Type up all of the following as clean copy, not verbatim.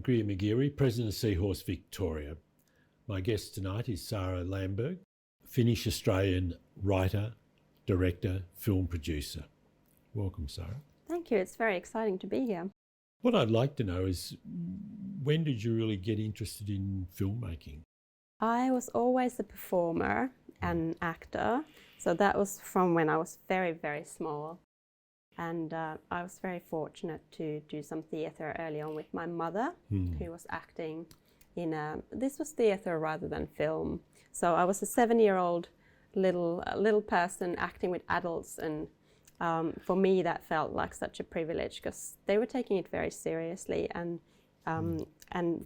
Greer McGeary, President of Seahorse Victoria. My guest tonight is Saara Lamberg, Finnish Australian writer, director, film producer. Welcome, Saara. Thank you. It's very exciting to be here. What I'd like to know is, when did you really get interested in filmmaking? I was always a performer and actor, so that was from when I was very, very small. And I was very fortunate to do some theatre early on with my mother, who was acting in this was theatre rather than film. So I was a 7-year-old little person acting with adults, and for me that felt like such a privilege because they were taking it very seriously, and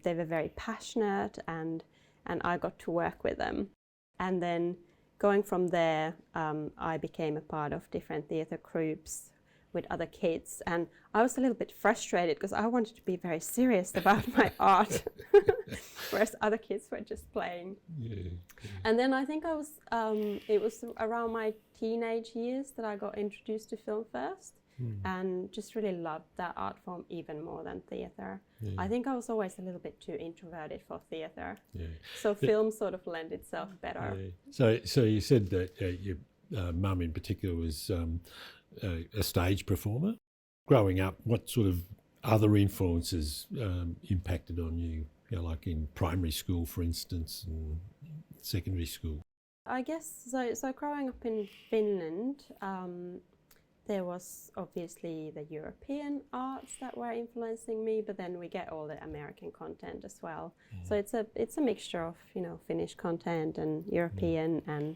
they were very passionate, and I got to work with them. And then going from there, I became a part of different theatre groups with other kids, and I was a little bit frustrated because I wanted to be very serious about my art, whereas other kids were just playing. Yeah. And then I think it was around my teenage years that I got introduced to film first, and just really loved that art form even more than theatre. Yeah. I think I was always a little bit too introverted for theatre, so film sort of lent itself better. Yeah. So you said that your mum in particular was a stage performer. Growing up, what sort of other influences impacted on you, like in primary school, for instance, and secondary school? I guess so growing up in Finland, there was obviously the European arts that were influencing me, but then we get all the American content as well. So it's a mixture of Finnish content and European and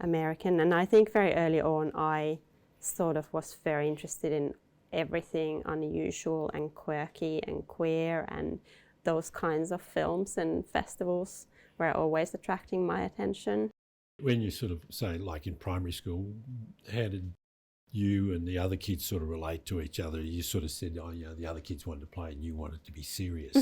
American. And I think very early on I sort of was very interested in everything unusual and quirky and queer, and those kinds of films and festivals were always attracting my attention. When you sort of say, like in primary school, how did you and the other kids sort of relate to each other? You sort of said, the other kids wanted to play and you wanted to be serious.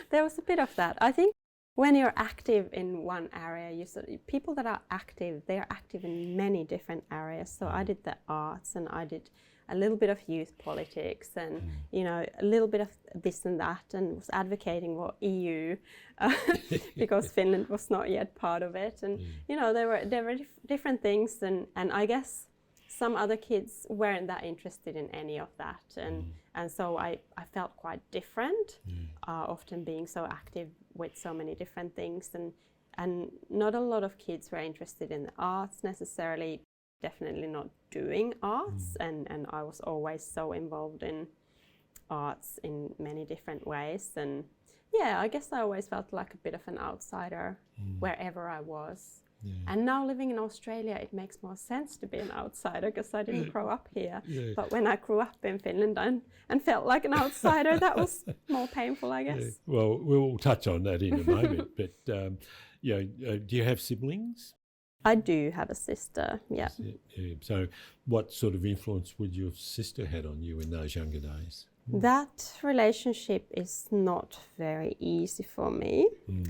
There was a bit of that. I think when you're active in one area, people that are active, they are active in many different areas. So I did the arts, and I did a little bit of youth politics, and a little bit of this and that, and was advocating for EU because Finland was not yet part of it. And there were different things, and I guess some other kids weren't that interested in any of that, and so I felt quite different, often being so active with so many different things, and not a lot of kids were interested in the arts necessarily, definitely not doing arts, and I was always so involved in arts in many different ways, and I guess I always felt like a bit of an outsider wherever I was. Yeah. And now living in Australia, it makes more sense to be an outsider because I didn't grow up here. Yeah. But when I grew up in Finland and felt like an outsider, that was more painful, I guess. Yeah. Well, we'll touch on that in a moment. But do you have siblings? I do have a sister, yeah. So what sort of influence would your sister had on you in those younger days? That relationship is not very easy for me,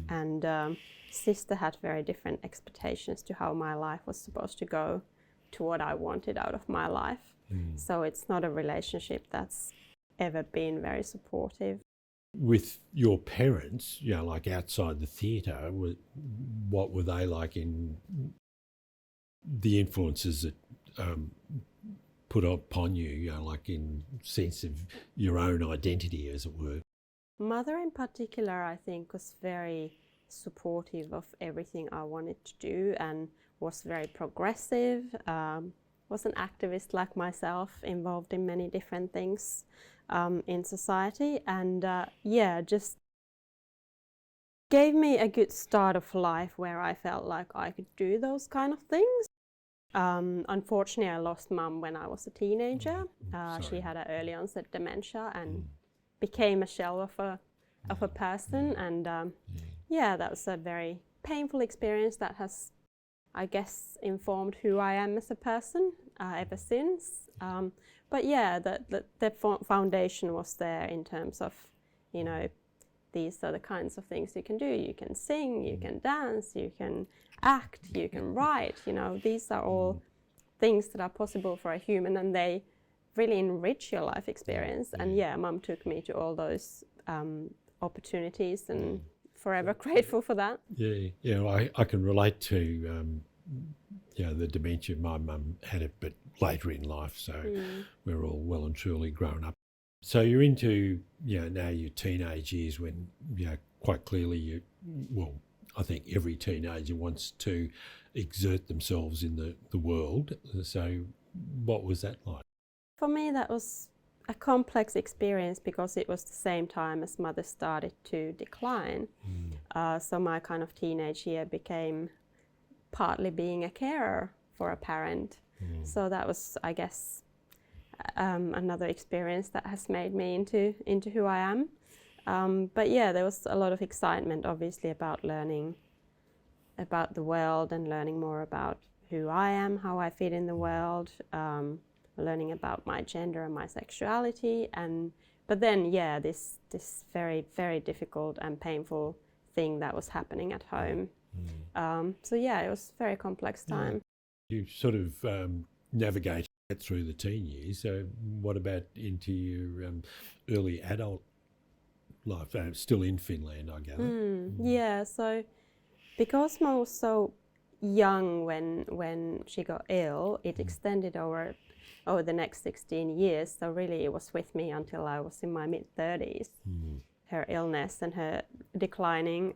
and sister had very different expectations to how my life was supposed to go, to what I wanted out of my life. So it's not a relationship that's ever been very supportive. With your parents, like outside the theatre, what were they like in the influences that put upon you, like in sense of your own identity, as it were? Mother in particular, I think, was very supportive of everything I wanted to do and was very progressive, was an activist like myself, involved in many different things in society, and just gave me a good start of life where I felt like I could do those kind of things. Unfortunately, I lost Mum when I was a teenager. She had an early onset dementia and became a shell of a person, and that was a very painful experience that has, I guess, informed who I am as a person ever since. But the foundation was there in terms of, these are the kinds of things you can do. You can sing, you can dance, you can act, you can write. These are all things that are possible for a human, and they really enrich your life experience. And Mum took me to all those opportunities, and forever grateful for that. Yeah. I can relate to the dementia. My mum had it, but later in life, so we're all well and truly grown up. So you're into now your teenage years when quite clearly I think every teenager wants to exert themselves in the world. So what was that like? For me, that was a complex experience because it was the same time as mother started to decline. So my kind of teenage year became partly being a carer for a parent. So that was, I guess, another experience that has made me into who I am. But yeah, there was a lot of excitement, obviously, about learning about the world and learning more about who I am, how I fit in the world, learning about my gender and my sexuality. But then, this very, very difficult and painful thing that was happening at home. So yeah, it was a very complex time. You sort of navigate through the teen years. So what about into your early adult life? Still in Finland, I gather. Yeah, so because Mom was so young when she got ill, it extended over the next 16 years. So really it was with me until I was in my mid-30s, her illness and her declining.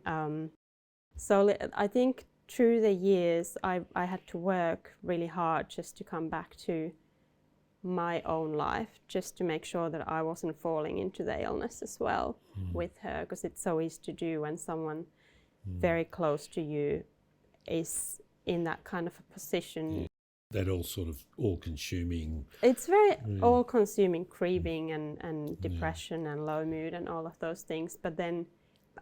So I think through the years I had to work really hard just to come back to my own life, just to make sure that I wasn't falling into the illness as well with her, because it's so easy to do when someone very close to you is in that kind of a position. That all-consuming... It's very all-consuming craving and depression and low mood and all of those things. But then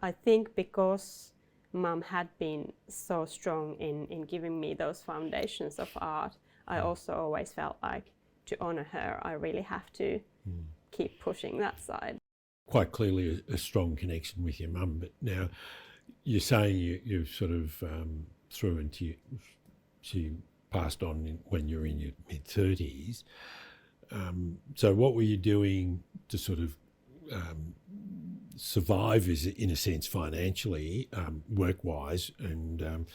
I think because Mum had been so strong in giving me those foundations of art, I also always felt like to honour her, I really have to keep pushing that side. Quite clearly a strong connection with your mum, but now you're saying you sort of threw into... She passed on when you were in your mid-30s. So what were you doing to sort of survive, in a sense, financially, work-wise, and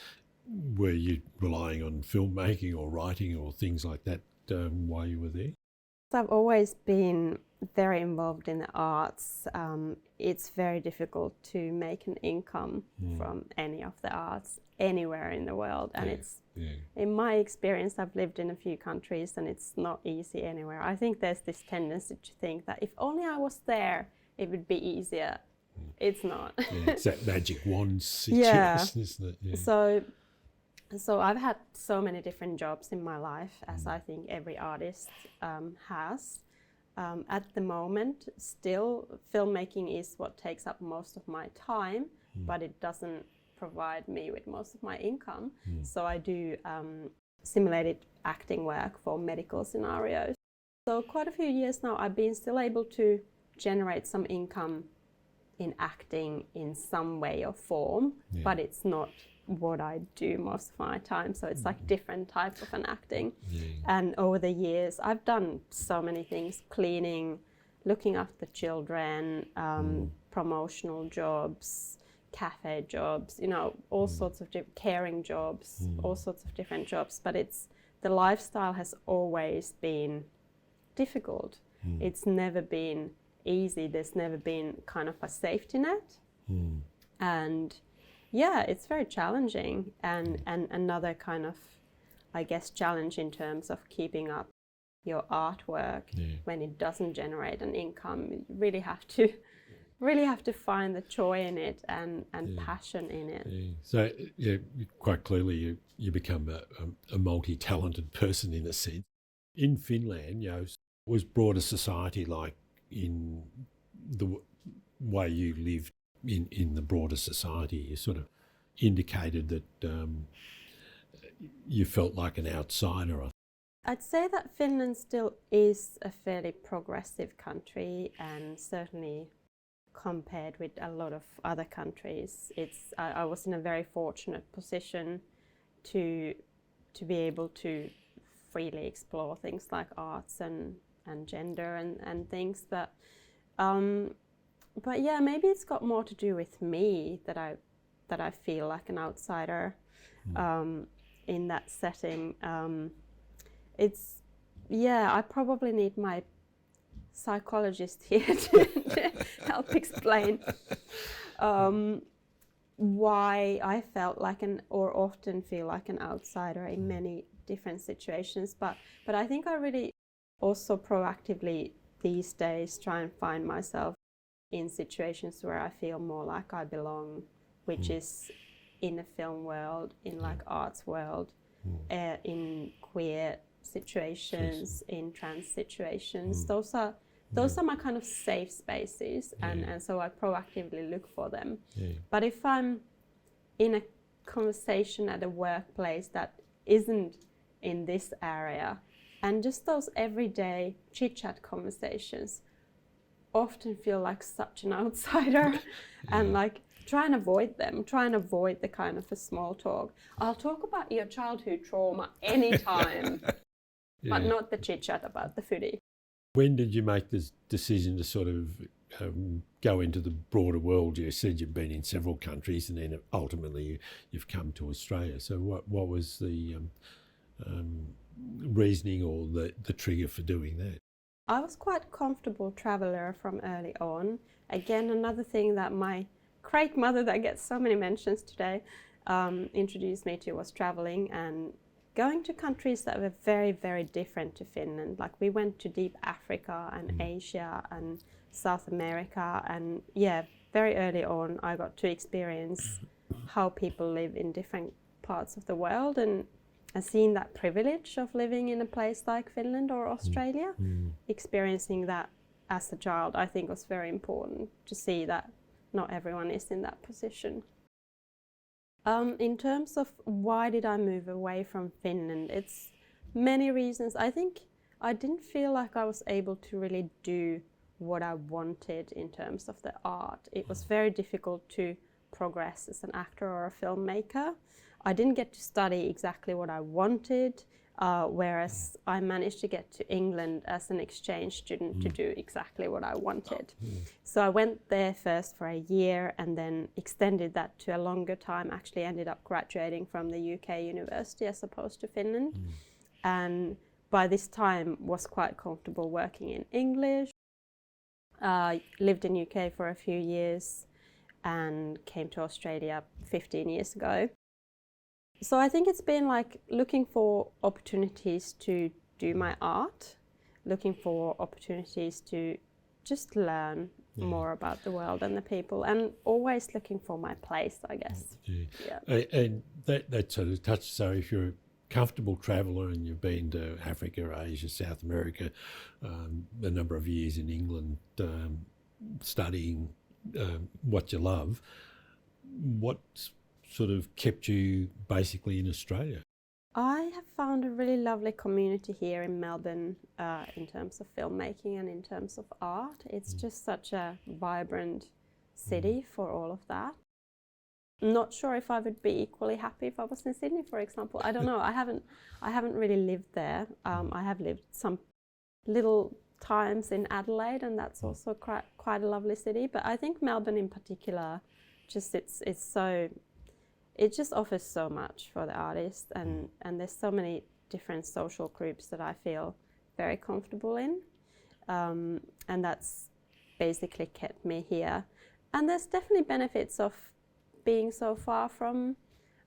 were you relying on filmmaking or writing or things like that while you were there? I've always been very involved in the arts. It's very difficult to make an income from any of the arts anywhere in the world, and in my experience, I've lived in a few countries and it's not easy anywhere. I think there's this tendency to think that if only I was there, it would be easier. It's not. It's that magic wand situation, isn't it? So I've had so many different jobs in my life, as I think every artist has. At the moment, still, filmmaking is what takes up most of my time, but it doesn't provide me with most of my income. So I do simulated acting work for medical scenarios. So quite a few years now, I've been still able to generate some income in acting in some way or form, but it's not what I do most of my time. So it's like different type of an acting. And over the years, I've done so many things: cleaning, looking after children, promotional jobs, cafe jobs, all sorts of caring jobs, all sorts of different jobs. But the lifestyle has always been difficult. It's never been easy. There's never been kind of a safety net. And it's very challenging, and another kind of, I guess, challenge in terms of keeping up your artwork when it doesn't generate an income. You really have to find the joy in it and passion in it. So quite clearly you become a multi-talented person in a sense. In Finland, was broader society like in the way you lived in the broader society? You sort of indicated that you felt like an outsider. I'd say that Finland still is a fairly progressive country, and certainly compared with a lot of other countries, I was in a very fortunate position to be able to freely explore things like arts and gender and things. But But yeah, maybe it's got more to do with me that I feel like an outsider in that setting. I probably need my psychologist here to help explain why I felt like or often feel like an outsider in many different situations. But I think I really also proactively these days try and find myself in situations where I feel more like I belong, which is in a film world, in like arts world, in queer situations, in trans situations. Those are my kind of safe spaces, and so I proactively look for them. But if I'm in a conversation at a workplace that isn't in this area, and just those everyday chit-chat conversations often feel like such an outsider, and like try and avoid them, try and avoid the kind of a small talk. I'll talk about your childhood trauma anytime, but not the chit-chat about the footy. When did you make this decision to sort of go into the broader world? You said you've been in several countries, and then ultimately you've come to Australia. So what was the reasoning or the trigger for doing that? I was quite a comfortable traveller from early on. Again, another thing that my great mother, that gets so many mentions today, introduced me to was travelling and going to countries that were very, very different to Finland. Like we went to deep Africa and Asia and South America, and very early on I got to experience how people live in different parts of the world, and seeing that privilege of living in a place like Finland or Australia, experiencing that as a child, I think was very important to see that not everyone is in that position. In terms of why did I move away from Finland, it's many reasons. I think I didn't feel like I was able to really do what I wanted in terms of the art. It was very difficult to progress as an actor or a filmmaker. I didn't get to study exactly what I wanted, whereas I managed to get to England as an exchange student to do exactly what I wanted. So I went there first for a year and then extended that to a longer time, actually ended up graduating from the UK university as opposed to Finland. And by this time was quite comfortable working in English. Lived in UK for a few years and came to Australia 15 years ago. So I think it's been like looking for opportunities to do my art, looking for opportunities to just learn more about the world and the people, and always looking for my place, I guess. And that sort of touches, so if you're a comfortable traveller and you've been to Africa, Asia, South America, a number of years in England, studying what you love, what's sort of kept you basically in Australia? I have found a really lovely community here in Melbourne in terms of filmmaking and in terms of art. It's just such a vibrant city for all of that. I'm not sure if I would be equally happy if I was in Sydney, for example. I don't know. I haven't really lived there. I have lived some little times in Adelaide, and that's also quite a lovely city. But I think Melbourne in particular, just it just offers so much for the artist, and there's so many different social groups that I feel very comfortable in, and that's basically kept me here. And there's definitely benefits of being so far from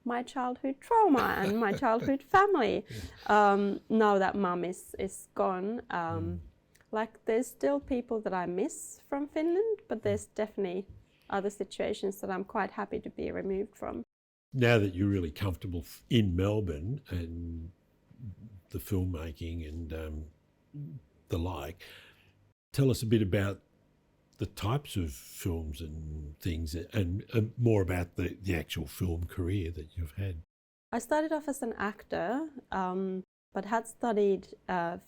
my childhood trauma and my childhood family. Now that mum is gone, like there's still people that I miss from Finland, but there's definitely other situations that I'm quite happy to be removed from. Now that you're really comfortable in Melbourne and the filmmaking and the like, tell us a bit about the types of films and things, and more about the actual film career that you've had. I started off as an actor, but had studied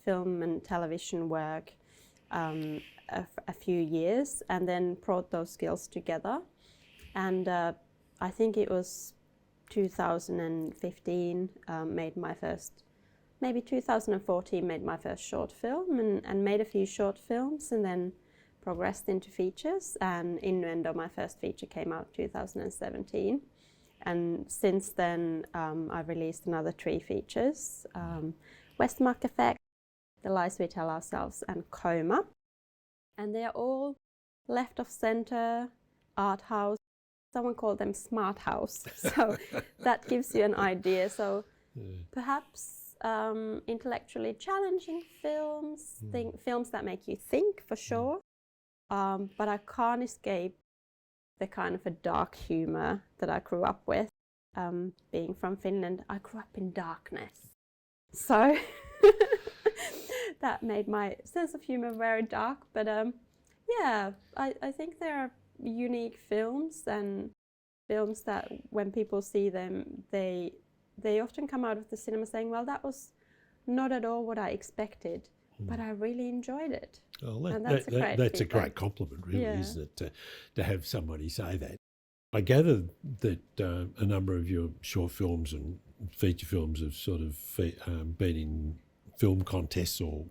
film and television work a few years, and then brought those skills together. And I think it was 2015 made my first, maybe 2014 made my first short film, and made a few short films, and then progressed into features, and Innuendo, my first feature, came out 2017. And since then, I've released another 3 features, Westermarck Effect, The Lies We Tell Ourselves, and COMA. And they are all left of center, art house. Someone called them smart house. So that gives you an idea. So perhaps intellectually challenging films, films that make you think, for sure. But I can't escape the kind of a dark humour that I grew up with. Being from Finland, I grew up in darkness. So that made my sense of humour very dark. But yeah, I think there are unique films, and films that when people see them, they often come out of the cinema saying, well, that was not at all what I expected, but I really enjoyed it. Well, that's a great compliment, really, isn't it, to have somebody say that. I gather that a number of your short films and feature films have sort of been in film contests or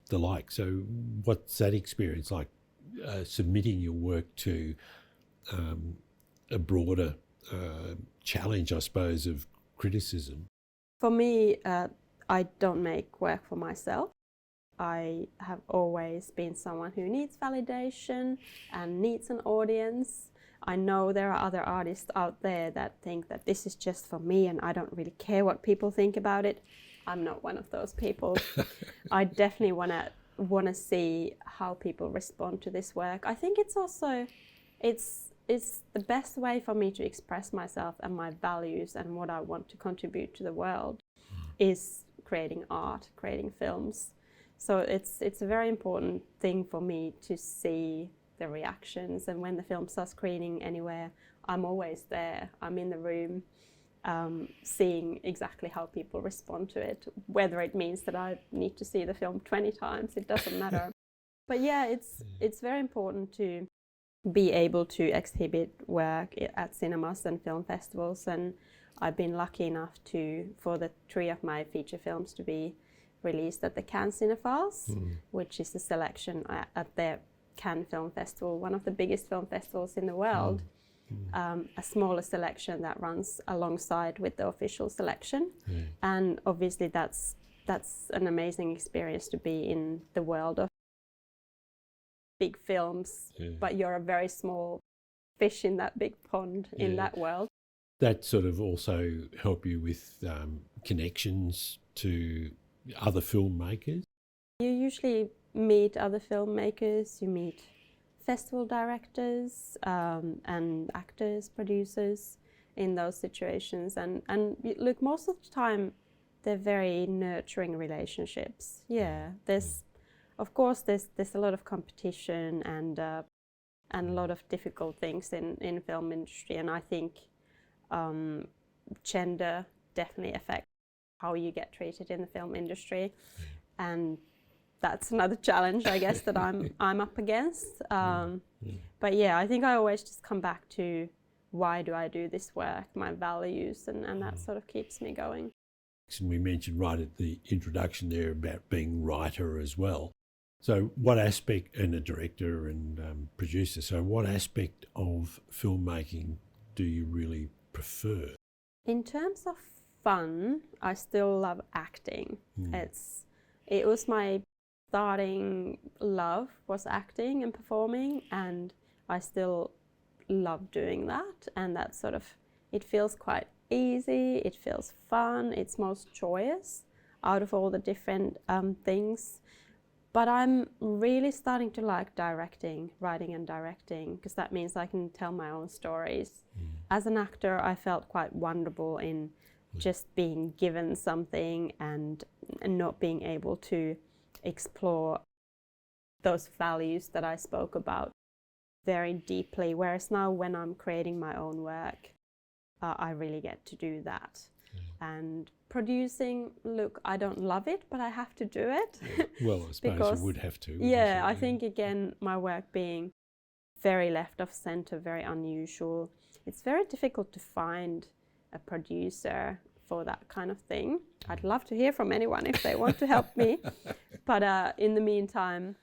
the like. So what's that experience like, submitting your work to a broader challenge, I suppose, of criticism? For me, I don't make work for myself. I have always been someone who needs validation and needs an audience. I know there are other artists out there that think that this is just for me and I don't really care what people think about it. I'm not one of those people. I definitely want to see how people respond to this work. I think it's also, it's the best way for me to express myself and my values and what I want to contribute to the world is creating art, creating films. So it's a very important thing for me to see the reactions, and when the films are screening anywhere, I'm always there. I'm in the room, seeing exactly how people respond to it. Whether it means that I need to see the film 20 times, it doesn't matter. But yeah, it's very important to be able to exhibit work at cinemas and film festivals, and I've been lucky enough for the 3 of my feature films to be released at the Cannes Cinephiles, which is the selection at their Cannes Film Festival, one of the biggest film festivals in the world. A smaller selection that runs alongside with the official selection. And obviously that's an amazing experience to be in the world of big films, but you're a very small fish in that big pond in that world. That sort of also help you with connections to other filmmakers? You usually meet other filmmakers, you meet festival directors and actors, producers in those situations. And look, most of the time they're very nurturing relationships. Of course there's a lot of competition and a lot of difficult things in film industry, and I think gender definitely affects how you get treated in the film industry, and that's another challenge, I guess, that I'm up against. But yeah, I think I always just come back to why do I do this work, my values, and that sort of keeps me going. And we mentioned right at the introduction there about being writer as well. So what aspect, and a director and producer, so what aspect of filmmaking do you really prefer? In terms of fun, I still love acting. It was my starting love was acting and performing, and I still love doing that, and that sort of, it feels quite easy, it feels fun, it's most joyous out of all the different things. But I'm really starting to like writing and directing, because that means I can tell my own stories. As an actor, I felt quite vulnerable in just being given something and not being able to explore those values that I spoke about very deeply. Whereas now when I'm creating my own work, I really get to do that. And producing, look, I don't love it, but I have to do it. Well, I suppose you would have to. Yeah, I think, again, my work being very left of centre, very unusual, it's very difficult to find a producer for that kind of thing. I'd love to hear from anyone if they want to help me. But in the meantime,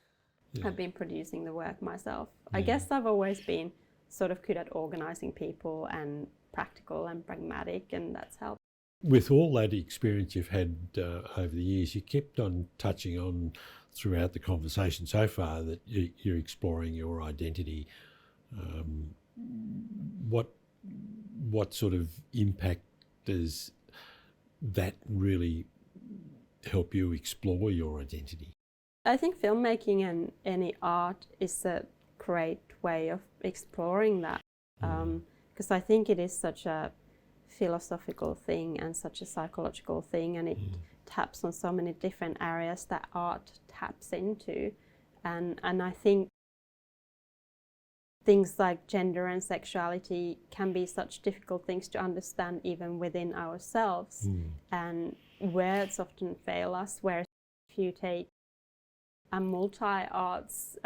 I've been producing the work myself. I guess I've always been sort of good at organising people and practical and pragmatic, and that's helped. With all that experience you've had over the years, you kept on touching on throughout the conversation so far that you're exploring your identity. What sort of impact does that really help you explore your identity? I think filmmaking and any art is a great way of exploring that, because I think it is such a philosophical thing and such a psychological thing, and it taps on so many different areas that art taps into, and I think things like gender and sexuality can be such difficult things to understand even within ourselves, and words often fail us, whereas if you take a multi-arts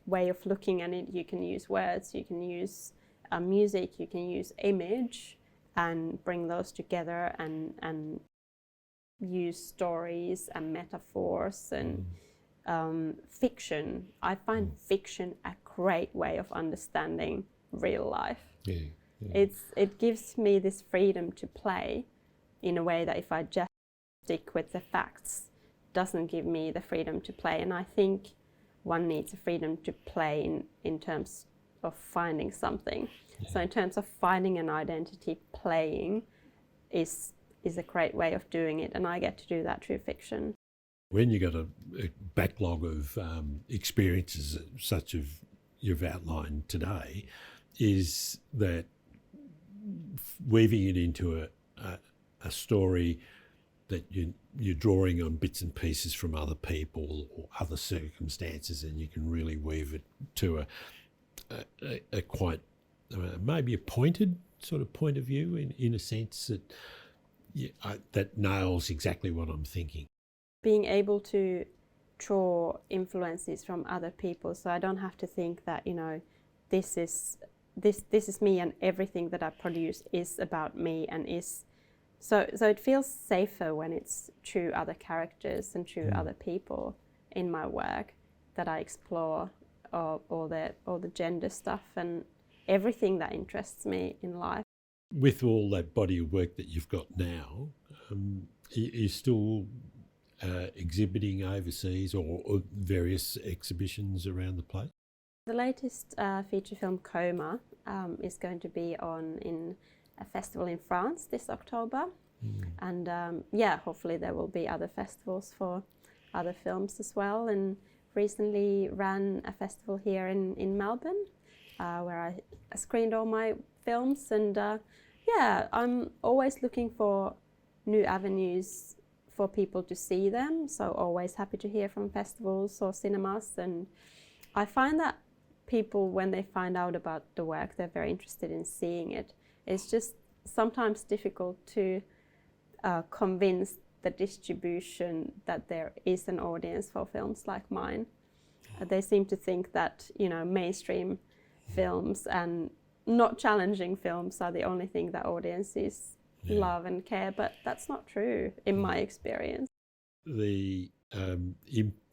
way of looking at it, you can use words, you can use music, you can use image, and bring those together and use stories and metaphors and fiction. I find fiction a great way of understanding real life. It gives me this freedom to play in a way that if I just stick with the facts, doesn't give me the freedom to play. And I think one needs a freedom to play in terms of finding something. So in terms of finding an identity, playing is a great way of doing it, and I get to do that through fiction. When you got a backlog of experiences such as you've outlined today, is that weaving it into a story that you're drawing on bits and pieces from other people or other circumstances, and you can really weave it to a quite maybe a pointed sort of point of view in a sense that that nails exactly what I'm thinking. Being able to draw influences from other people, so I don't have to think that, you know, this is me and everything that I produce is about me and is so it feels safer when it's through other characters and through other people in my work that I explore all the gender stuff and everything that interests me in life. With all that body of work that you've got now, you're still exhibiting overseas or various exhibitions around the place? The latest feature film, COMA, is going to be on in a festival in France this October. And hopefully there will be other festivals for other films as well. And recently ran a festival here in Melbourne where I screened all my films. And I'm always looking for new avenues for people to see them. So always happy to hear from festivals or cinemas. And I find that people, when they find out about the work, they're very interested in seeing it. It's just sometimes difficult to convince the distribution that there is an audience for films like mine. They seem to think that, you know, mainstream films and not challenging films are the only thing that audiences love and care, but that's not true in my experience. The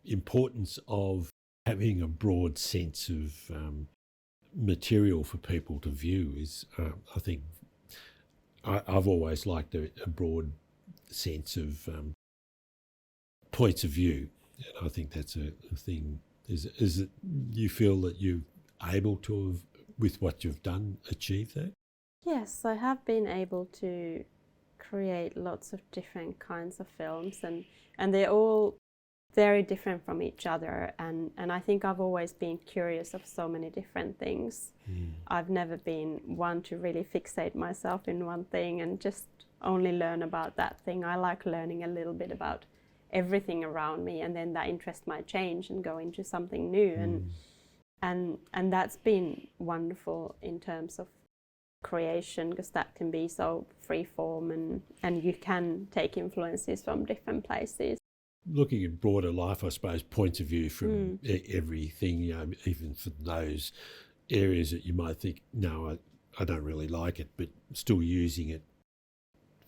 importance of having a broad sense of material for people to view is, I think, I've always liked a broad sense of points of view, and I think that's a thing. Is it you feel that you're able to have, with what you've done, achieve that? Yes, I have been able to create lots of different kinds of films, and they're all very different from each other, and I think I've always been curious of so many different things. I've never been one to really fixate myself in one thing and just only learn about that thing. I like learning a little bit about everything around me, and then that interest might change and go into something new, and that's been wonderful in terms of creation, because that can be so free form and you can take influences from different places. Looking at broader life, I suppose, points of view from everything, you know, even for those areas that you might think, no, I don't really like it, but still using it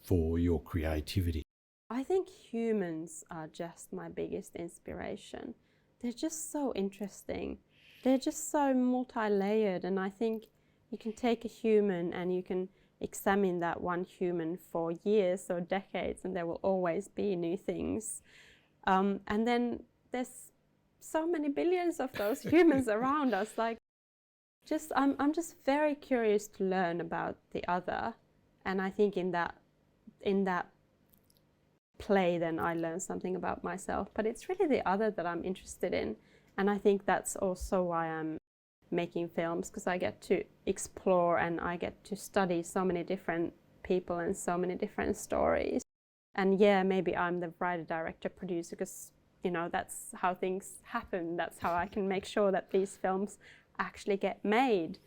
for your creativity. I think humans are just my biggest inspiration. they're just so interesting. They're just so multi-layered, and I think you can take a human and you can examine that one human for years or decades, and there will always be new things. And then there's so many billions of those humans around us. Like, I'm just very curious to learn about the other, and I think in that play, then I learn something about myself. But it's really the other that I'm interested in, and I think that's also why I'm making films, because I get to explore and I get to study so many different people and so many different stories. And yeah, maybe I'm the writer, director, producer, because that's how things happen. That's how I can make sure that these films actually get made.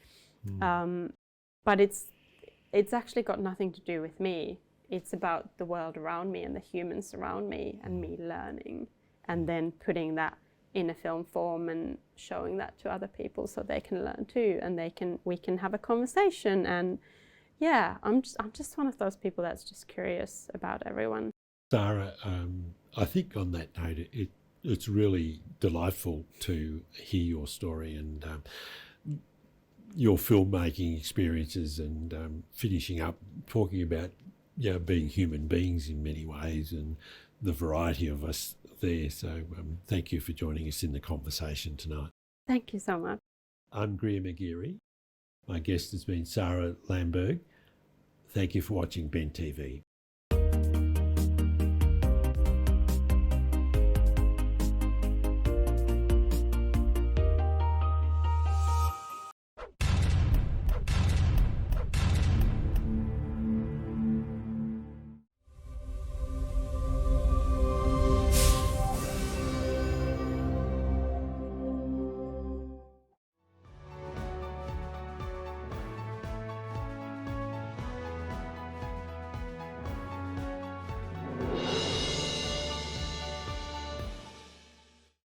But it's actually got nothing to do with me. It's about the world around me and the humans around me and me learning, and then putting that in a film form and showing that to other people so they can learn too, and we can have a conversation. And yeah, I'm just one of those people that's just curious about everyone. Saara, I think on that note, it's really delightful to hear your story and your filmmaking experiences, and finishing up talking about being human beings in many ways and the variety of us there. So thank you for joining us in the conversation tonight. Thank you so much. I'm Greer McGeary. My guest has been Saara Lamberg. Thank you for watching Ben TV.